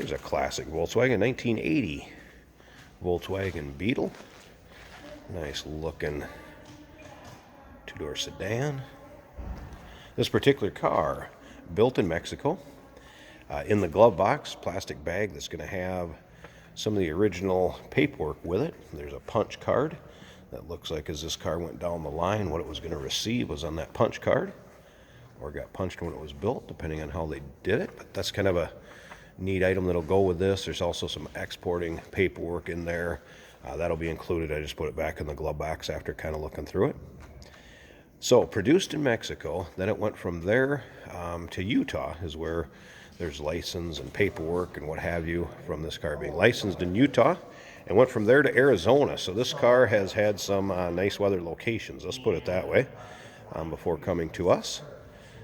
Here's a classic Volkswagen, 1980 Volkswagen Beetle. Nice looking two-door sedan. This particular car, built in Mexico. In the glove box, plastic bag that's going to have some of the original paperwork with it. There's a punch card that looks like as this car went down the line, what it was going to receive was on that punch card, or got punched when it was built, depending on how they did it. But that's kind of a neat item that'll go with this. There's also some exporting paperwork in there. That'll be included. I just put it back in the glove box after kind of looking through it. So, produced in Mexico, then it went from there to Utah, is where there's license and paperwork and what have you from this car being licensed in Utah, and went from there to Arizona. So this car has had some nice weather locations, let's put it that way, before coming to us.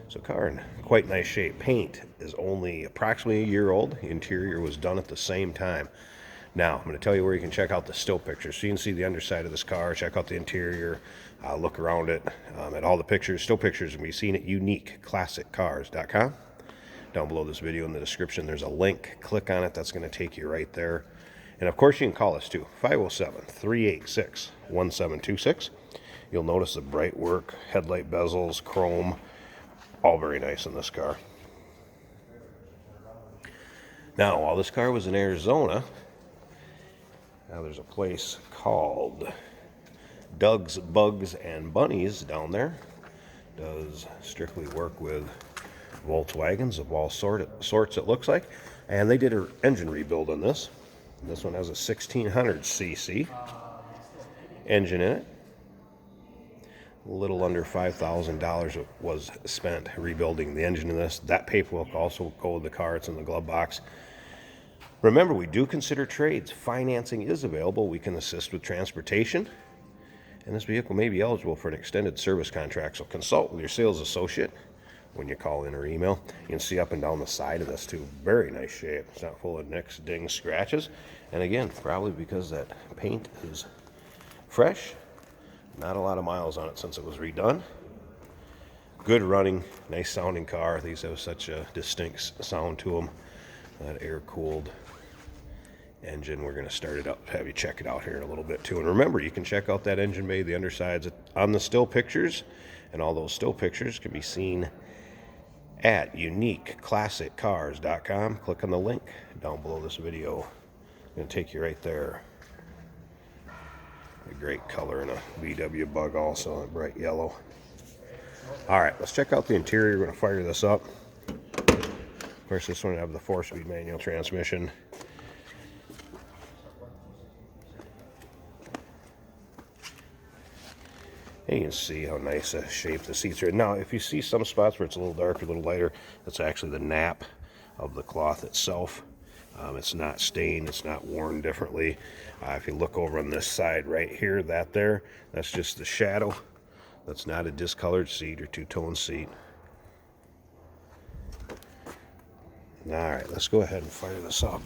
So car in quite nice shape. Paint is only approximately a year old. The interior was done at the same time. Now, I'm going to tell you where you can check out the still pictures. So you can see the underside of this car, check out the interior, look around it, at all the pictures. Still pictures can be seen at uniqueclassiccars.com. Down below this video in the description, there's a link. Click on it. That's going to take you right there. And, of course, you can call us, too, 507-386-1726. You'll notice the bright work, headlight bezels, chrome, all very nice in this car. Now, while this car was in Arizona, now there's a place called Doug's Bugs and Bunnies down there. Does strictly work with Volkswagens of all sorts, it looks like. And they did an engine rebuild on this. This one has a 1600cc engine in it. A little under $5,000 was spent rebuilding the engine in this. That paperwork also will go with the car. It's in the glove box. Remember, we do consider trades. Financing is available. We can assist with transportation. And this vehicle may be eligible for an extended service contract. So consult with your sales associate when you call in or email. You can see up and down the side of this too. Very nice shape. It's not full of nicks, dings, scratches. And again, probably because that paint is fresh. Not a lot of miles on it since it was redone. Good running, nice sounding car. These have such a distinct sound to them. That air-cooled engine. We're going to start it up, have you check it out here in a little bit too. And remember, you can check out that engine bay, the undersides on the still pictures. And all those still pictures can be seen at uniqueclassiccars.com. Click on the link down below this video. It's going to take you right there. A great color and a VW Bug also, a bright yellow. Alright, let's check out the interior. We're going to fire this up. Of course, this one will have the 4-speed manual transmission. And you can see how nice a shape the seats are. Now, if you see some spots where it's a little darker, a little lighter, that's actually the nap of the cloth itself. It's not stained, it's not worn differently. If you look over on this side right here, that's just the shadow. That's not a discolored seat or two-tone seat. Alright, let's go ahead and fire this up.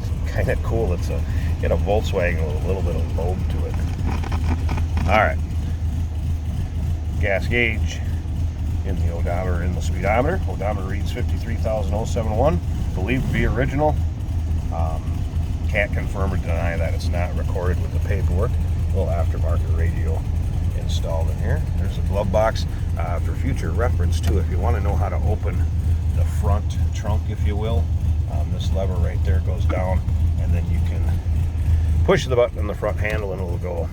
It's kind of cool. It's got a Volkswagen with a little bit of lobe to it. Alright, gas gauge in the odometer, in the speedometer. Odometer reads 53,071, believed to be original. Can't confirm or deny that it's not recorded with the paperwork. A little aftermarket radio installed in here. There's a glove box for future reference too. If you want to know how to open the front trunk, if you will, this lever right there goes down, and then you can push the button on the front handle and it'll go.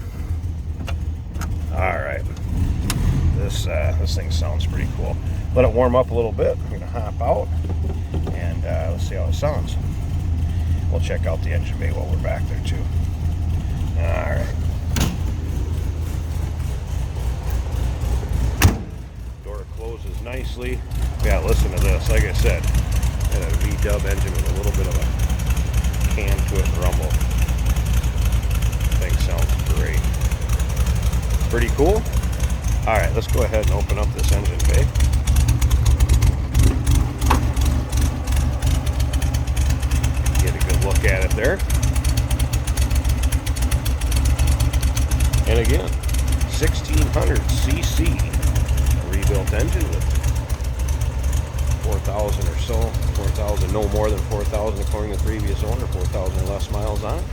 Alright, this thing sounds pretty cool. Let it warm up a little bit. I'm going to hop out and let's see how it sounds. We'll check out the engine bay while we're back there too. Alright. Door closes nicely. Yeah, listen to this. Like I said, got a V-dub engine with a little bit of a can to it and rumble. Thing sounds great. Pretty cool. Alright, let's go ahead and open up this engine bay. Get a good look at it there. And again, 1600cc rebuilt engine with 4,000 or so, 4,000, no more than 4,000 according to the previous owner, 4,000 less miles on it.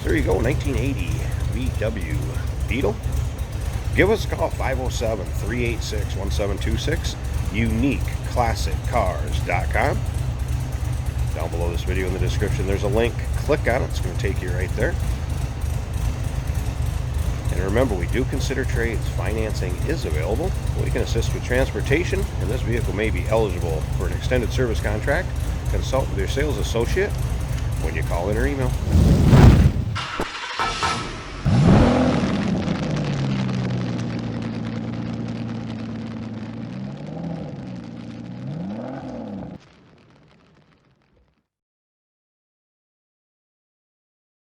So there you go, 1980 VW Beetle. Give us a call, 507-386-1726, uniqueclassiccars.com. Down below this video in the description, there's a link. Click on it. It's going to take you right there. And remember, we do consider trades. Financing is available. We can assist with transportation, and this vehicle may be eligible for an extended service contract. Consult with your sales associate when you call in or email.